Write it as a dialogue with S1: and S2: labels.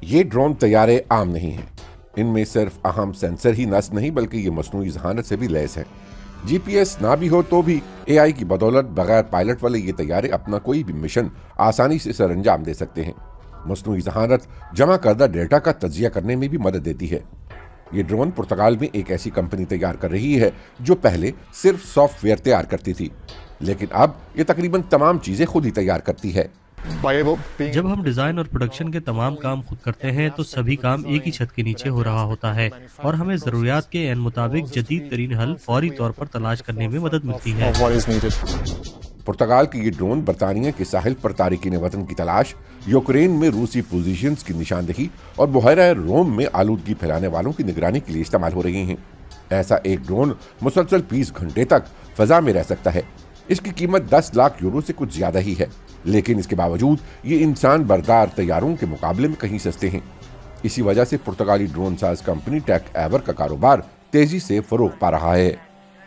S1: یہ ڈرون طیارے عام نہیں ہیں۔ ان میں صرف اہم سینسر ہی نصب نہیں بلکہ یہ مصنوعی ذہانت سے بھی لیس ہیں۔ جی پی ایس نہ بھی ہو تو بھی اے آئی کی بدولت بغیر پائلٹ والے یہ طیارے اپنا کوئی بھی مشن آسانی سے سر انجام دے سکتے ہیں۔ مصنوعی ذہانت جمع کردہ ڈیٹا کا تجزیہ کرنے میں بھی مدد دیتی ہے۔ یہ ڈرون پرتگال میں ایک ایسی کمپنی تیار کر رہی ہے جو پہلے صرف سافٹ ویئر تیار کرتی تھی، لیکن اب یہ تقریباً تمام چیزیں خود ہی تیار کرتی ہے۔
S2: جب ہم ڈیزائن اور پروڈکشن کے تمام کام خود کرتے ہیں تو سبھی کام ایک ہی چھت کے نیچے ہو رہا ہوتا ہے اور ہمیں ضروریات کے عین مطابق جدید ترین حل فوری طور پر تلاش کرنے میں مدد ملتی ہے۔
S1: پرتگال کی یہ ڈرون برطانیہ کے ساحل پر تارکین وطن کی تلاش، یوکرین میں روسی پوزیشنز کی نشاندہی اور بحیرہ روم میں آلودگی پھیلانے والوں کی نگرانی کے لیے استعمال ہو رہی ہیں۔ ایسا ایک ڈرون مسلسل 20 گھنٹے تک فضا میں رہ سکتا ہے۔ اس کی قیمت 10 لاکھ یورو سے کچھ زیادہ ہی ہے، لیکن اس کے باوجود یہ انسان بردار طیاروں کے مقابلے میں کہیں سستے ہیں۔ اسی وجہ سے پرتگالی ڈرون ساز کمپنی ٹیک ایور کا کاروبار تیزی سے فروغ پا رہا ہے۔